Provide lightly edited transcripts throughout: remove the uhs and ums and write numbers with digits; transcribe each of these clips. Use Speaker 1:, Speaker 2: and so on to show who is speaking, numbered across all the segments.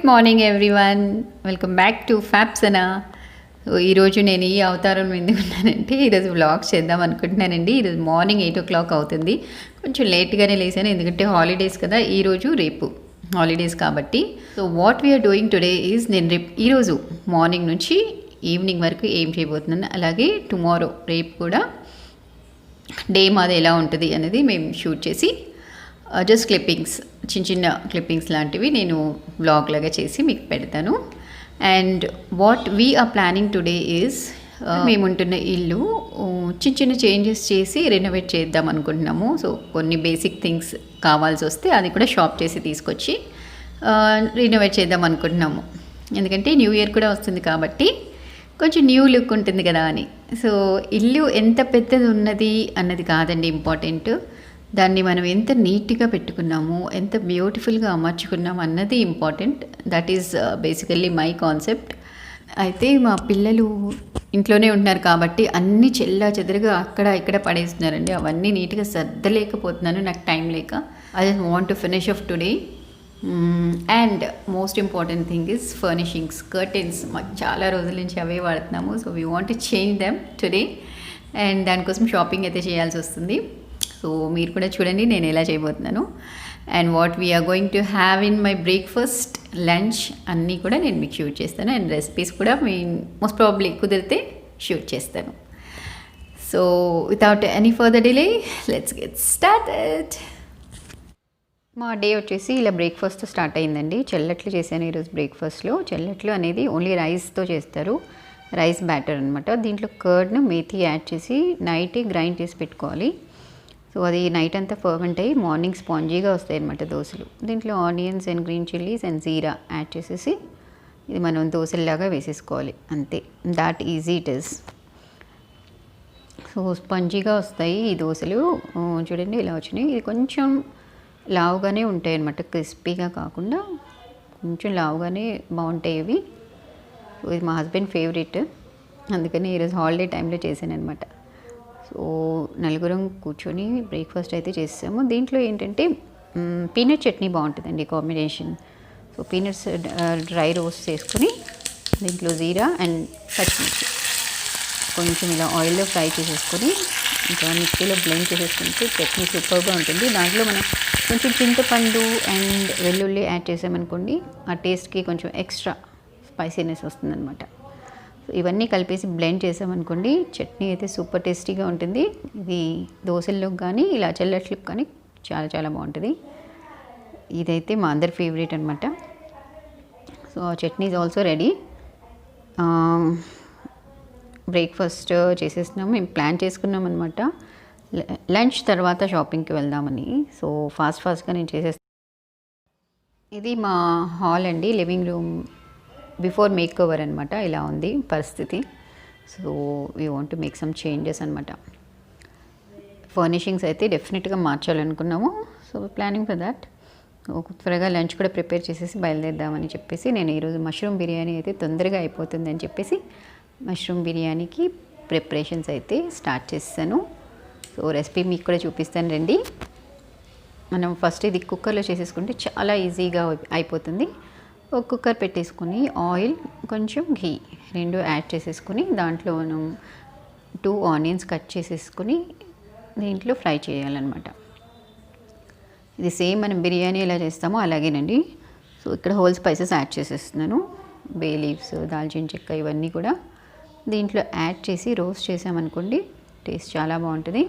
Speaker 1: Morning everyone, welcome back to ఫ్యాప్సనా. ఈరోజు నేను ఈ అవతారం ఎందుకున్నానంటే ఈరోజు వ్లాగ్స్ చేద్దాం అనుకుంటున్నానండి. ఈరోజు మార్నింగ్ 8 o'clock అవుతుంది. కొంచెం లేట్గానే లేసాను ఎందుకంటే హాలిడేస్ కదా, ఈరోజు రేపు హాలిడేస్ కాబట్టి. So what we are doing today is, నేను రేపు ఈరోజు మార్నింగ్ నుంచి ఈవినింగ్ వరకు ఏం చేయబోతున్నాను, అలాగే టుమారో రేపు కూడా డే మాది ఎలా ఉంటుంది అనేది మేము షూట్ చేసి జస్ట్ క్లిప్పింగ్స్, చిన్న చిన్న క్లిప్పింగ్స్ లాంటివి నేను వ్లాగ్ లాగా చేసి మీకు పెడతాను. And what we are planning today is, మేము ఉంటున్న ఇల్లు చిన్న చిన్న చేంజెస్ చేసి రెనోవేట్ చేద్దాం అనుకుంటున్నాము. సో కొన్ని బేసిక్ థింగ్స్ కావాల్సి వస్తే అది కూడా షాప్ చేసి తీసుకొచ్చి రెనోవేట్ చేద్దాం అనుకుంటున్నాము. ఎందుకంటే న్యూ ఇయర్ కూడా వస్తుంది కాబట్టి కొంచెం న్యూ లుక్ ఉంటుంది కదా అని. సో ఇల్లు ఎంత పెద్దది ఉన్నది అన్నది కాదండి ఇంపార్టెంట్, దాన్ని మనం ఎంత నీట్గా పెట్టుకున్నాము, ఎంత బ్యూటిఫుల్గా అమర్చుకున్నాము అన్నది important. That is basically my concept. అయితే మా పిల్లలు ఇంట్లోనే ఉంటున్నారు కాబట్టి అన్నీ చెల్లా చెదరగా అక్కడ ఇక్కడ పడేస్తున్నారండి. అవన్నీ నీట్గా సర్దలేకపోతున్నాను, నాకు టైం లేక. I just want to finish off today. And most important thing is furnishings, curtains. మాకు చాలా రోజుల నుంచి అవే వాడుతున్నాము. So we want to change them today. And దానికోసం షాపింగ్ అయితే చేయాల్సి వస్తుంది. సో మీరు కూడా చూడండి నేను ఎలా చేయబోతున్నాను. And what we are going to have in my breakfast, lunch అన్నీ కూడా నేను మీకు షూట్ చేస్తాను. అండ్ రెసిపీస్ కూడా మీ మోస్ట్ ప్రాబబ్లీ కుదిరితే షూట్ చేస్తాను. So without any further delay let's get started. మా డే వచ్చేసి ఇలా బ్రేక్ఫాస్ట్ స్టార్ట్ అయిందండి. చెల్లట్లు చేశాను ఈరోజు బ్రేక్ఫాస్ట్లో. చెల్లట్లు అనేది ఓన్లీ రైస్తో చేస్తారు, రైస్ బ్యాటర్ అనమాట. దీంట్లో కర్డ్ను మేథీ యాడ్ చేసి నైట్ గ్రైండ్ చేసి పెట్టుకోవాలి. సో అది నైట్ అంతా ఫర్మెంట్ అయ్యి మార్నింగ్ స్పాంజీగా వస్తాయి అనమాట దోశలు. దీంట్లో onions and green chillies and జీరా యాడ్ చేసేసి ఇది మనం దోశల్లాగా వేసేసుకోవాలి, అంతే. That easy it is. So స్పంజీగా వస్తాయి ఈ దోశలు. చూడండి ఇలా వచ్చినాయి. ఇది కొంచెం లావుగానే ఉంటాయి అనమాట, క్రిస్పీగా కాకుండా కొంచెం లావుగానే బాగుంటాయి ఇవి. సో ఇది మా హస్బెండ్ ఫేవరెట్, అందుకని ఈరోజు హాలిడే టైంలో చేశాను అనమాట. సో నలుగురం కూర్చొని బ్రేక్ఫాస్ట్ అయితే చేసాము. దీంట్లో ఏంటంటే పీనట్ చట్నీ బాగుంటుందండి combination. So peanuts dry roast చేసుకొని దీంట్లో జీరా అండ్ పచ్చిమిర్చి కొంచెం ఇలా ఆయిల్లో ఫ్రై చేసేసుకొని ఇంకా మిక్సీలో బ్లెండ్ చేసేసుకుంటే చట్నీ సూపర్గా ఉంటుంది. దాంట్లో మనం కొంచెం చింతపండు అండ్ వెల్లుల్లి యాడ్ చేసామనుకోండి, ఆ టేస్ట్కి కొంచెం ఎక్స్ట్రా స్పైసీనెస్ వస్తుందన్నమాట. ఇవన్నీ కలిపేసి బ్లెండ్ చేసామనుకోండి, చట్నీ అయితే సూపర్ టేస్టీగా ఉంటుంది. ఇది దోశల్లోకి కానీ ఇలా చెల్లట్లకు కానీ చాలా చాలా బాగుంటుంది. ఇదైతే మా అందరి ఫేవరెట్ అనమాట. So chutney is also ready. Breakfast చేసేసినాము, మేము ప్లాన్ చేసుకున్నాం అనమాట లంచ్ తర్వాత షాపింగ్కి వెళ్దామని. సో ఫాస్ట్గా నేను చేసేస్తాను. ఇది మా హాల్ అండి, living room before make over అనమాట. ఇలా ఉంది పరిస్థితి. So we want to make some changes అనమాట. ఫర్నిషింగ్స్ అయితే డెఫినెట్గా మార్చాలనుకున్నాము. So planning for that. త్వరగా లంచ్ కూడా ప్రిపేర్ చేసేసి బయలుదేద్దామని చెప్పేసి నేను ఈరోజు మష్రూమ్ బిర్యానీ అయితే తొందరగా అయిపోతుందని చెప్పేసి మష్రూమ్ బిర్యానీకి ప్రిపరేషన్స్ అయితే స్టార్ట్ చేస్తాను. సో రెసిపీ మీకు కూడా చూపిస్తాను రండి. మనం ఫస్ట్ ఇది కుక్కర్లో చేసేసుకుంటే చాలా ఈజీగా అయిపోతుంది. ఒక కుక్కర్ పెట్టేసుకొని ఆయిల్ కొంచెం ఘీ రెండు యాడ్ చేసేసుకొని దాంట్లో మనం 2 ఆనియన్స్ కట్ చేసేసుకొని దీంట్లో ఫ్రై చేయాలన్నమాట. ఇది సేమ్ మనం బిర్యానీ ఎలా చేస్తామో అలాగేనండి. సో ఇక్కడ హోల్ స్పైసెస్ యాడ్ చేసేస్తున్నాను. బే లీవ్స్, దాల్చిన చెక్క ఇవన్నీ కూడా దీంట్లో యాడ్ చేసి రోస్ట్ చేసామనుకోండి, టేస్ట్ చాలా బాగుంటుంది.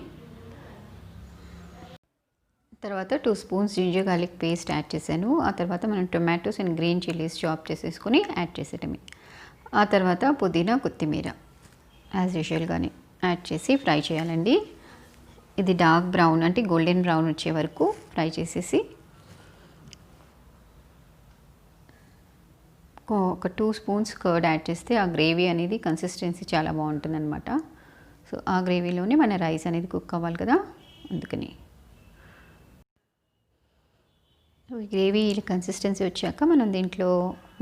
Speaker 1: తర్వాత 2 spoons ginger garlic paste add చేశాను. ఆ తర్వాత మనం tomatoes and green chillies chop చేసేసుకొని యాడ్ చేసేటమే. ఆ తర్వాత పుదీనా, కొత్తిమీర యాజ్ యూజువల్గానే యాడ్ చేసి ఫ్రై చేయాలండి. ఇది డార్క్ బ్రౌన్ అంటే గోల్డెన్ బ్రౌన్ వచ్చే వరకు ఫ్రై చేసేసి ఒక 2 స్పూన్స్ కర్డ్ యాడ్ చేస్తే ఆ గ్రేవీ అనేది కన్సిస్టెన్సీ చాలా బాగుంటుందన్నమాట. సో ఆ గ్రేవీలోనే మన రైస్ అనేది కుక్ అవ్వాలి కదా, అందుకని. గ్రేవీ కన్సిస్టెన్సీ వచ్చాక మనం దీంట్లో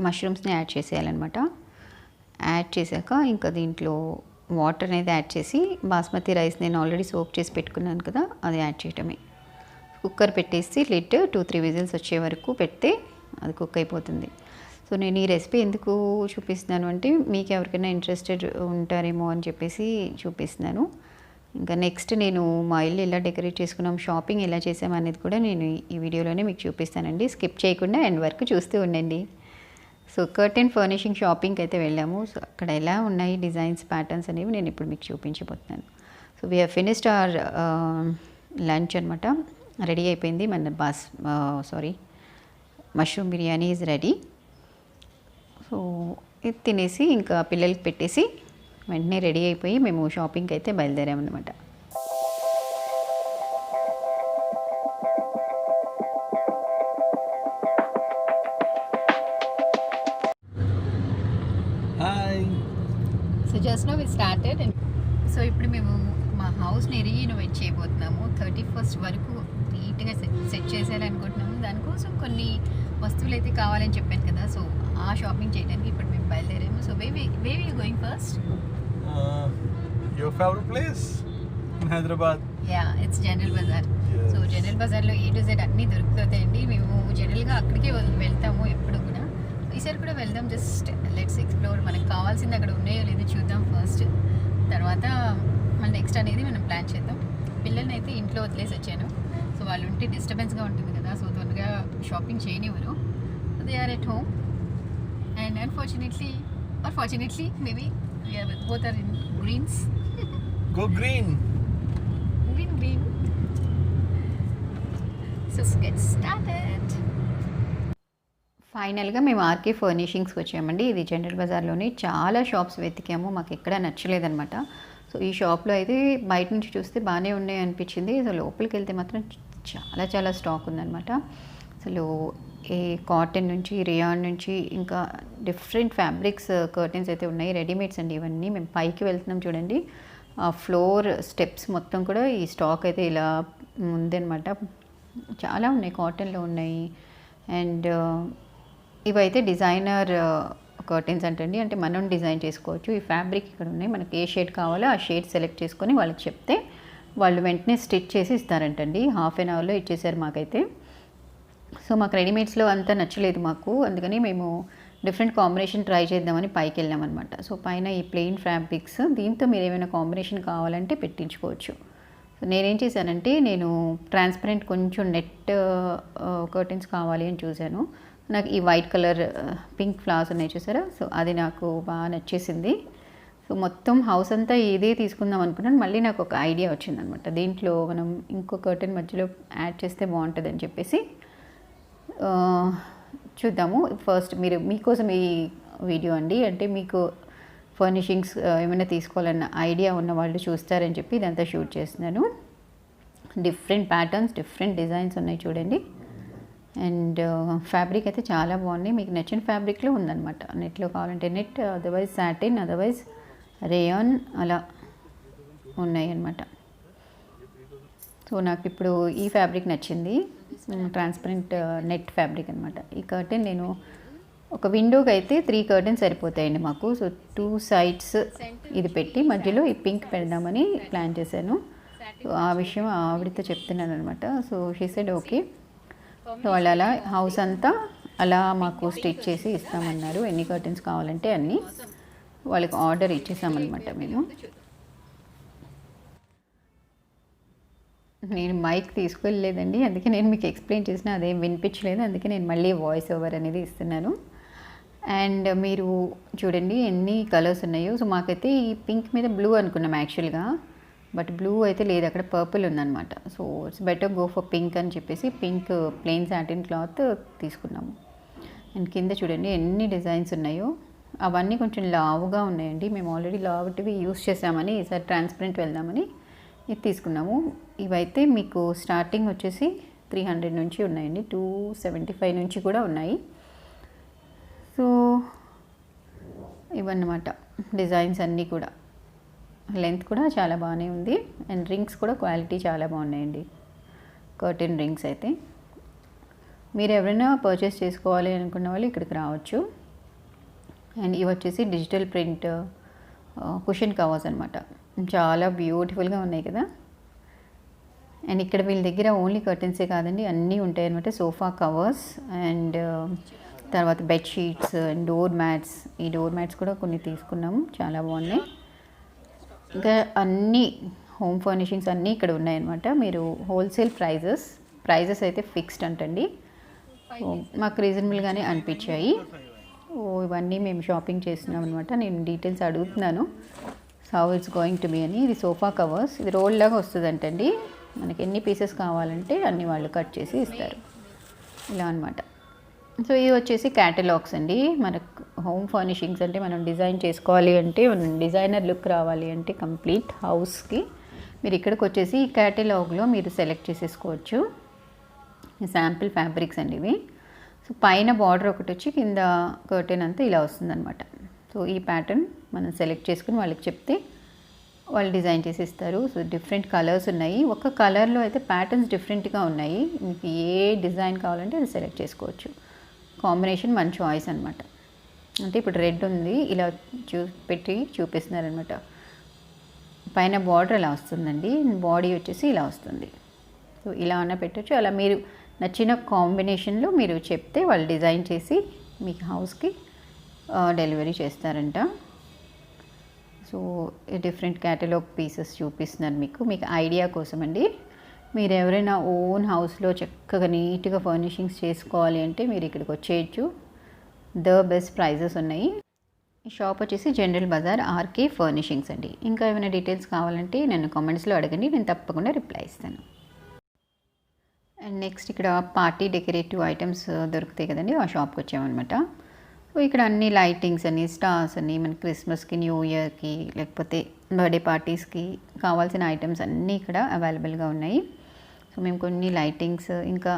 Speaker 1: మష్రూమ్స్ని యాడ్ చేసేయాలన్నమాట. యాడ్ చేశాక ఇంకా దీంట్లో వాటర్ అనేది యాడ్ చేసి బాస్మతి రైస్ నేను ఆల్రెడీ సోక్ చేసి పెట్టుకున్నాను కదా, అది యాడ్ చేయటమే. కుక్కర్ పెట్టేసి లిడ్ 2-3 విజిల్స్ వచ్చే వరకు పెడితే అది కుక్ అయిపోతుంది. సో నేను ఈ రెసిపీ ఎందుకు చూపిస్తున్నాను అంటే మీకు ఎవరికైనా ఇంట్రెస్టెడ్ ఉంటారేమో అని చెప్పేసి చూపిస్తున్నాను. ఇంకా నెక్స్ట్ నేను మా ఇల్లు ఎలా డెకరేట్ చేసుకున్నాం, షాపింగ్ ఎలా చేసాం అనేది కూడా నేను ఈ వీడియోలోనే మీకు చూపిస్తానండి. స్కిప్ చేయకుండా ఎండ్ వరకు చూస్తూ ఉండండి. సో కర్టెన్ ఫర్నిషింగ్ షాపింగ్కి అయితే వెళ్ళాము. సో అక్కడ ఎలా ఉన్నాయి డిజైన్స్, ప్యాటర్న్స్ అనేవి నేను ఇప్పుడు మీకు చూపించబోతున్నాను. So we have finished our lunch అనమాట. రెడీ అయిపోయింది మన mushroom biryani is ready. So ఇది తినేసి ఇంకా పిల్లలకి పెట్టేసి వెంటనే రెడీ అయిపోయి మేము షాపింగ్కి అయితే బయలుదేరామన్నమాట. So just now we started. So ఇప్పుడు మేము మా హౌస్ని రీఇనోవేట్ చేయబోతున్నాము. 31st వరకు నీట్గా సెట్ చేసేయాలనుకుంటున్నాము. దానికోసం కొన్ని వస్తువులు అయితే కావాలని చెప్పాను కదా. సో ఆ షాపింగ్ చేయడానికి ఇప్పుడు మేము బయలుదేరాము. So where you going first?
Speaker 2: Your favorite place in Hyderabad?
Speaker 1: Yeah, it's General Bazaar. సో జనరల్ బజార్లో A to Z అన్నీ దొరుకుతాయండి. మేము జనరల్గా అక్కడికే వెళ్తాము ఎప్పుడు కూడా. ఈసారి కూడా వెళ్దాం. Just let's explore. మనకు కావాల్సింది అక్కడ ఉన్నాయో లేదో చూద్దాం ఫస్ట్. తర్వాత మన నెక్స్ట్ అనేది మనం ప్లాన్ చేద్దాం. పిల్లల్ని అయితే ఇంట్లో వదిలేసి వచ్చాను. సో వాళ్ళు ఉంటే డిస్టర్బెన్స్గా ఉంటుంది కదా. సో తొందరగా షాపింగ్ చేయనివ్వరు. They are at home and unfortunately or fortunately maybe both are in greens.
Speaker 2: Go green.
Speaker 1: Green. So let's get started. ఫైనల్గా మేము ఆర్కే ఫర్నిషింగ్స్కి వచ్చామండి. ఇది జనరల్ బజార్లోని చాలా షాప్స్ వెతికాము, మాకు ఎక్కడ నచ్చలేదన్నమాట. సో ఈ షాప్లో అయితే బయట నుంచి చూస్తే బాగానే ఉన్నాయి అనిపించింది. సో లోపలికి వెళ్తే మాత్రం చాలా స్టాక్ ఉందన్నమాట. అసలు ఏ కాటన్ నుంచి, రియాన్ నుంచి, ఇంకా డిఫరెంట్ ఫ్యాబ్రిక్స్ కర్టెన్స్ అయితే ఉన్నాయి. రెడీమేడ్స్ అండి ఇవన్నీ. మేము పైకి వెళ్తున్నాం చూడండి. ఆ ఫ్లోర్ స్టెప్స్ మొత్తం కూడా ఈ స్టాక్ అయితే ఇలా ఉందన్నమాట. చాలా ఉన్నాయి, కాటన్లో ఉన్నాయి. అండ్ ఇవైతే డిజైనర్ కర్టెన్స్ అంటండి. అంటే మనం డిజైన్ చేసుకోవచ్చు. ఈ ఫ్యాబ్రిక్ ఇక్కడ ఉన్నాయి. మనకి ఏ షేడ్ కావాలో ఆ షేడ్ సెలెక్ట్ చేసుకొని వాళ్ళకి చెప్తే వాళ్ళు వెంటనే స్టిచ్ చేసి ఇస్తారంటండి. హాఫ్ అన్ అవర్లో ఇచ్చేసారు మాకైతే. సో మాకు రెడీమేడ్స్లో అంతా నచ్చలేదు మాకు. అందుకని మేము డిఫరెంట్ కాంబినేషన్ ట్రై చేద్దామని పైకి వెళ్ళామన్నమాట. సో పైన ఈ ప్లెయిన్ ఫ్యాబ్రిక్స్, దీంతో మీరు ఏమైనా కాంబినేషన్ కావాలంటే పెట్టించుకోవచ్చు. సో నేనేం చేశానంటే నేను ట్రాన్స్పరెంట్ కొంచెం నెట్ కర్టెన్స్ కావాలి అని చూశాను. నాకు ఈ వైట్ కలర్ పింక్ ఫ్లవర్స్ ఉన్నాయి చూసారా. సో అది నాకు బాగా నచ్చేసింది. సో మొత్తం హౌస్ అంతా ఇదే తీసుకుందాం అనుకున్నాను. మళ్ళీ నాకు ఒక ఐడియా వచ్చిందనమాట. దీంట్లో మనం ఇంకో కర్టెన్ మధ్యలో యాడ్ చేస్తే బాగుంటుంది అని చెప్పేసి చూద్దాము. ఫస్ట్ మీకోసం ఈ వీడియో అండి. అంటే మీకు ఫర్నిషింగ్స్ ఏమైనా తీసుకోవాలన్న ఐడియా ఉన్న వాళ్ళు చూస్తారని చెప్పి ఇదంతా షూట్ చేస్తున్నాను. డిఫరెంట్ ప్యాటర్న్స్, డిఫరెంట్ డిజైన్స్ ఉన్నాయి చూడండి. అండ్ ఫ్యాబ్రిక్ అయితే చాలా బాగున్నాయి. మీకు నచ్చిన ఫ్యాబ్రిక్లో ఉందన్నమాట. నెట్లో కావాలంటే net, otherwise satin, otherwise rayon అలా ఉన్నాయి అన్నమాట. సో నాకు ఇప్పుడు ఈ ఫ్యాబ్రిక్ నచ్చింది. ట్రాన్స్పరెంట్ నెట్ ఫ్యాబ్రిక్ అనమాట. ఈ కర్టెన్ నేను ఒక విండోకి అయితే 3 కర్టెన్స్ సరిపోతాయండి మాకు. సో 2 sides ఇది పెట్టి మధ్యలో ఈ పింక్ పెడదామని ప్లాన్ చేశాను. సో ఆ విషయం ఆవిడతో చెప్తున్నాను అనమాట. So she said okay. So వాళ్ళు అలా హౌస్ అంతా అలా మాకు స్టిచ్ చేసి ఇస్తామన్నారు. ఎన్ని కర్టెన్స్ కావాలంటే అన్నీ వాళ్ళకి ఆర్డర్ ఇచ్చేసామన్నమాట మేము. నేను మైక్ తీసుకెళ్ళలేదండి, అందుకే నేను మీకు ఎక్స్ప్లెయిన్ చేసిన అదేం వినిపించలేదు. అందుకే నేను మళ్ళీ వాయిస్ ఓవర్ అనేది ఇస్తున్నాను. అండ్ మీరు చూడండి ఎన్ని కలర్స్ ఉన్నాయో. సో మాకైతే ఈ పింక్ మీద బ్లూ అనుకున్నాం యాక్చువల్గా, బట్ బ్లూ అయితే లేదు, అక్కడ పర్పుల్ ఉందన్నమాట. So it's better go for pink అని చెప్పేసి పింక్ ప్లెయిన్ సాటిన్ క్లాత్ తీసుకున్నాము. అండ్ కింద చూడండి ఎన్ని డిజైన్స్ ఉన్నాయో. అవన్నీ కొంచెం లావుగా ఉన్నాయండి. మేము ఆల్రెడీ లావుటివి యూస్ చేసామని ఈసారి ట్రాన్స్పరెంట్ వెళ్దామని ఇది తీసుకున్నాము. ఇవైతే మీకు స్టార్టింగ్ వచ్చేసి 300 నుంచి ఉన్నాయండి, 275 నుంచి కూడా ఉన్నాయి. సో ఇవన్నమాట డిజైన్స్ అన్నీ కూడా. లెంత్ కూడా చాలా బాగానే ఉంది. అండ్ రింగ్స్ కూడా క్వాలిటీ చాలా బాగున్నాయండి, కర్టెన్ రింగ్స్ అయితే. మీరు ఎవరైనా పర్చేస్ చేసుకోవాలి అనుకున్న వాళ్ళు ఇక్కడికి రావచ్చు. అండ్ ఇవి వచ్చేసి డిజిటల్ ప్రింట్ కుషన్ కవర్స్ అనమాట. చాలా బ్యూటిఫుల్గా ఉన్నాయి కదా. అండ్ ఇక్కడ వీళ్ళ దగ్గర ఓన్లీ కర్టెన్సే కాదండి, అన్నీ ఉంటాయి అనమాట. సోఫా కవర్స్ అండ్ తర్వాత బెడ్షీట్స్, డోర్ మ్యాట్స్. ఈ డోర్ మ్యాట్స్ కూడా కొన్ని తీసుకున్నాము, చాలా బాగున్నాయి. ఇంకా అన్నీ హోమ్ ఫర్నిషింగ్స్ అన్నీ ఇక్కడ ఉన్నాయన్నమాట. మీరు హోల్సేల్ ప్రైజెస్ అయితే ఫిక్స్డ్ అంటండి. మాకు రీజనబుల్గానే అనిపించాయి. ఇవన్నీ మేము షాపింగ్ చేస్తున్నాం అనమాట. నేను డీటెయిల్స్ అడుగుతున్నాను how it's going to be అని. ఇది సోఫా కవర్స్, ఇది రోల్ లాగా వస్తుందంటండి. మనకి ఎన్ని పీసెస్ కావాలంటే అన్ని వాళ్ళు కట్ చేసి ఇస్తారు, ఇలా అనమాట. సో ఇవి వచ్చేసి క్యాటలాగ్స్ అండి. మనకు హోమ్ ఫర్నిషింగ్స్ అంటే మనం డిజైన్ చేసుకోవాలి అంటే, మనం డిజైనర్ లుక్ రావాలి అంటే కంప్లీట్ హౌస్కి మీరు ఇక్కడికి వచ్చేసి ఈ క్యాటలాగ్లో మీరు సెలెక్ట్ చేసేసుకోవచ్చు. శాంపిల్ ఫ్యాబ్రిక్స్ అండి ఇవి. సో పైన బార్డర్ ఒకటి వచ్చి కింద కర్టెన్ అంతా ఇలా వస్తుందన్నమాట. సో ఈ ప్యాటర్న్ మనం సెలెక్ట్ చేసుకుని వాళ్ళకి చెప్తే వాళ్ళు డిజైన్ చేసి ఇస్తారు. సో డిఫరెంట్ కలర్స్ ఉన్నాయి. ఒక కలర్లో అయితే ప్యాటర్న్స్ డిఫరెంట్గా ఉన్నాయి. మీకు ఏ డిజైన్ కావాలంటే అది సెలెక్ట్ చేసుకోవచ్చు. కాంబినేషన్ మన చాయిస్ అనమాట. అంటే ఇప్పుడు రెడ్ ఉంది, ఇలా పెట్టి చూపిస్తున్నారనమాట. పైన బార్డర్ ఇలా వస్తుందండి, బాడీ వచ్చేసి ఇలా వస్తుంది. సో ఇలా అన్న పెట్టచ్చు. అలా మీరు నచ్చిన కాంబినేషన్లో మీరు చెప్తే వాళ్ళు డిజైన్ చేసి మీకు హౌస్కి డెలివరీ చేస్తారంట. సో డిఫరెంట్ క్యాటలాగ్ పీసెస్ చూపిస్తున్నారు మీకు ఐడియా కోసం అండి. మీరు ఎవరైనా ఓన్ హౌస్లో చక్కగా నీట్గా ఫర్నిషింగ్స్ చేసుకోవాలి అంటే మీరు ఇక్కడికి వచ్చేయచ్చు. ద బెస్ట్ ప్రైజెస్ ఉన్నాయి. ఈ షాప్ వచ్చేసి జనరల్ బజార్ ఆర్కే ఫర్నిషింగ్స్ అండి. ఇంకా ఏమైనా డీటెయిల్స్ కావాలంటే నన్ను కామెంట్స్లో అడగండి, నేను తప్పకుండా రిప్లై ఇస్తాను. అండ్ నెక్స్ట్ ఇక్కడ పార్టీ డెకరేటివ్ ఐటమ్స్ దొరుకుతాయి కదండి, ఆ షాప్కి వచ్చామన్నమాట. సో ఇక్కడ అన్ని లైటింగ్స్ అని, స్టార్స్ అని, మన క్రిస్మస్కి, న్యూ ఇయర్కి, లేకపోతే బర్త్డే పార్టీస్కి కావాల్సిన ఐటమ్స్ అన్నీ ఇక్కడ అవైలబుల్గా ఉన్నాయి. సో మేము కొన్ని లైటింగ్స్, ఇంకా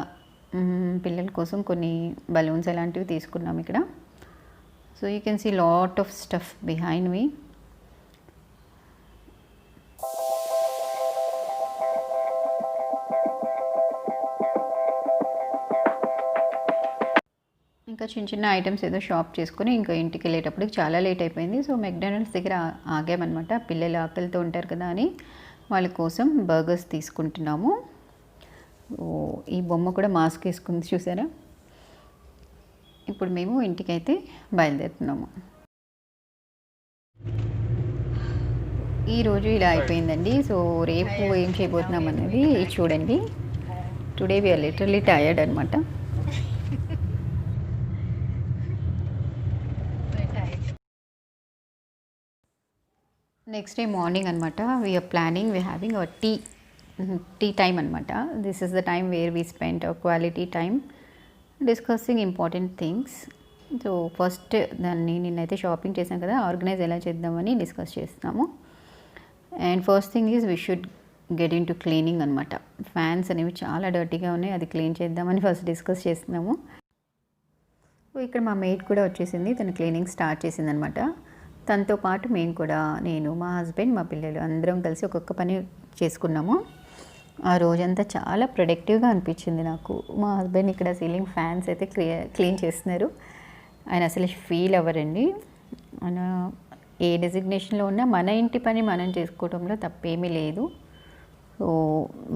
Speaker 1: పిల్లల కోసం కొన్ని బలూన్స్ అలాంటివి తీసుకున్నాం ఇక్కడ. So you can see lot of stuff behind me. ఇంకా చిన్న చిన్న ఐటమ్స్ ఏదో షాప్ చేసుకుని ఇంకా ఇంటికి వెళ్ళేటప్పటికి చాలా లేట్ అయిపోయింది. సో మెక్డానల్డ్స్ దగ్గర ఆగామన్నమాట. పిల్లలు ఆకలితో ఉంటారు కదా అని వాళ్ళ కోసం బర్గర్స్ తీసుకుంటున్నాము. ఈ బొమ్మ కూడా మాస్క్ వేసుకుంది, చూసారా. ఇప్పుడు మేము ఇంటికైతే బయలుదేరుతున్నాము. ఈరోజు ఇలా అయిపోయిందండి. సో రేపు ఏం చేయబోతున్నాం అనేది చూడండి. టుడే వీఆర్ లిటరలీ టయర్డ్ అనమాట. నెక్స్ట్ డే మార్నింగ్ అనమాట. We're planning, we having our tea time అనమాట. This is the time where we spend our quality time discussing important things. So first దాన్ని నిన్నైతే షాపింగ్ చేసాం కదా, ఆర్గనైజ్ ఎలా చేద్దామని discuss చేస్తున్నాము. And first thing is we should get in to cleaning అనమాట. Fans అనేవి చాలా డర్టీగా ఉన్నాయి, అది క్లీన్ చేద్దామని ఫస్ట్ డిస్కస్ చేస్తున్నాము. సో ఇక్కడ మా మెయిడ్ కూడా వచ్చేసింది, తను క్లీనింగ్ స్టార్ట్ చేసింది అనమాట. తనతో పాటు మేము కూడా, నేను, మా హస్బెండ్, మా పిల్లలు అందరం కలిసి ఒక్కొక్క పని చేసుకున్నాము. ఆ రోజంతా చాలా ప్రొడక్టివ్గా అనిపించింది నాకు. మా హస్బెండ్ ఇక్కడ సీలింగ్ ఫ్యాన్స్ అయితే క్లీన్ చేస్తున్నారు. ఆయన అసలు ఫీల్ అవ్వరండి. ఆయన ఏ డెసిగ్నేషన్లో ఉన్నా మన ఇంటి పని మనం చేసుకోవడంలో తప్పేమీ లేదు. సో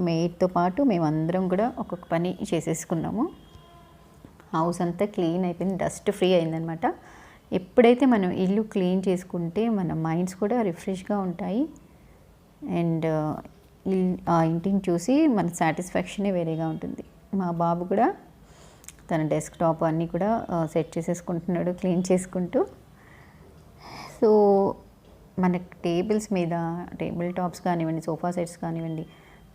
Speaker 1: మెయిడ్తో పాటు మేమందరం కూడా ఒక్కొక్క పని చేసేసుకున్నాము. హౌస్ అంతా క్లీన్ అయిపోయింది, డస్ట్ ఫ్రీ అయిందనమాట. ఎప్పుడైతే మనం ఇల్లు క్లీన్ చేసుకుంటే మన మైండ్స్ కూడా రిఫ్రెష్గా ఉంటాయి. అండ్ ఆ ఇంటిని చూసి మన సాటిస్ఫాక్షనే వేరేగా ఉంటుంది. మా బాబు కూడా తన డెస్క్టాప్ అన్నీ కూడా సెట్ చేసేసుకుంటున్నాడు క్లీన్ చేసుకుంటూ. సో మనకి టేబుల్స్ మీద, టేబుల్ టాప్స్ కానివ్వండి, సోఫా సెట్స్ కానివ్వండి,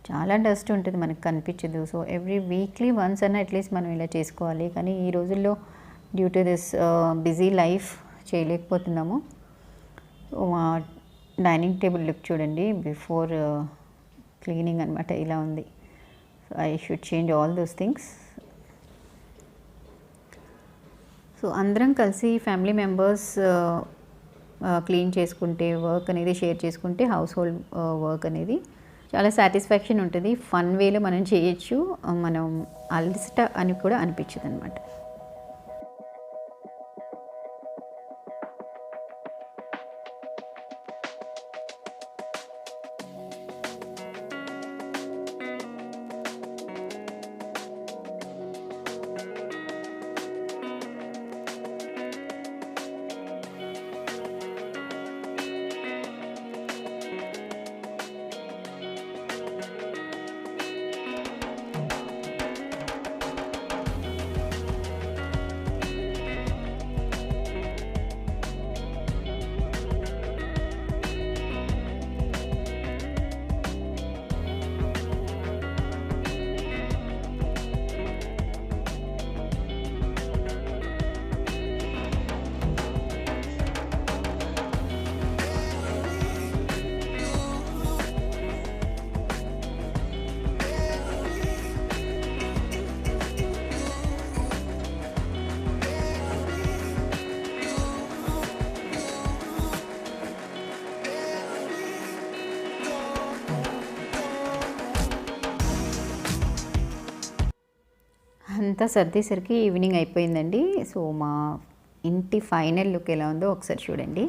Speaker 1: చాలా డస్ట్ ఉంటుంది, మనకు కనిపించదు. సో ఎవ్రీ వీక్లీ వన్స్ అన్న అట్లీస్ట్ మనం ఇలా చేసుకోవాలి. కానీ ఈ రోజుల్లో due to this busy life చేయలేకపోతున్నాము. మా డైనింగ్ టేబుల్ లుక్ చూడండి బిఫోర్ క్లీనింగ్ అనమాట, ఇలా ఉంది. So I should change all those things. So అందరం కలిసి ఫ్యామిలీ మెంబర్స్ క్లీన్ చేసుకుంటే, వర్క్ అనేది షేర్ చేసుకుంటే, హౌస్ హోల్డ్ వర్క్ అనేది చాలా సాటిస్ఫాక్షన్ ఉంటుంది. ఫన్ వేలో మనం చేయొచ్చు, మనం అలసట అని కూడా అనిపించదు అనమాట. అంతా సర్దేసరికి ఈవినింగ్ అయిపోయిందండి. సో మా ఇంటి ఫైనల్ లుక్ ఎలా ఉందో ఒకసారి చూడండి.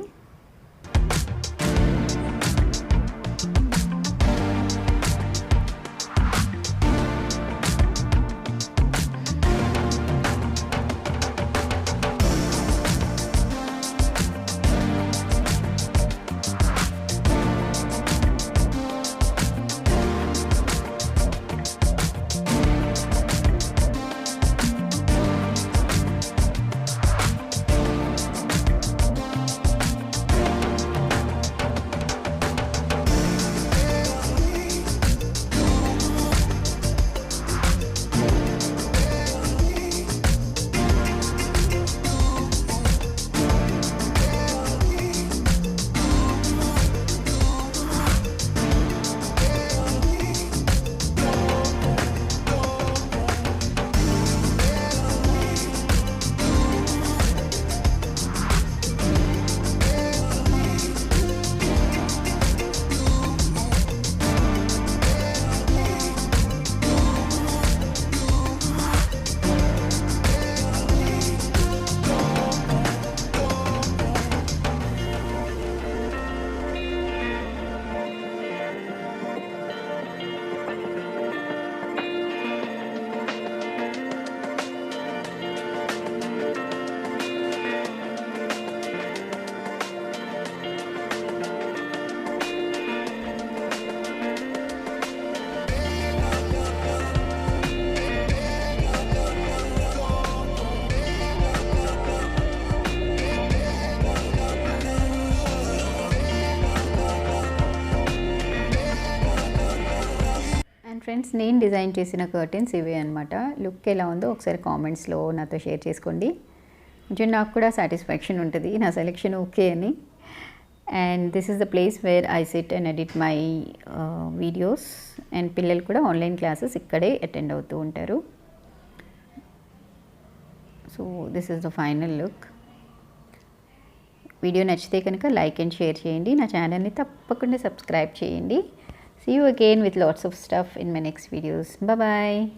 Speaker 1: ఫ్రెండ్స్, నేను డిజైన్ చేసిన కర్టెన్స్ ఇవే అనమాట. లుక్ ఎలా ఉందో ఒకసారి కామెంట్స్లో నాతో షేర్ చేసుకోండి. కొంచెం నాకు కూడా సాటిస్ఫాక్షన్ ఉంటుంది నా సెలెక్షన్ ఓకే అని. And this is the place where I SIT and edit my videos. And పిల్లలు కూడా ఆన్లైన్ క్లాసెస్ ఇక్కడే అటెండ్ అవుతూ ఉంటారు. So this is the final look. Video నచ్చితే కనుక లైక్ అండ్ షేర్ చేయండి. నా ఛానల్ని తప్పకుండా సబ్స్క్రైబ్ చేయండి. See you again with lots of stuff in my next videos. Bye bye.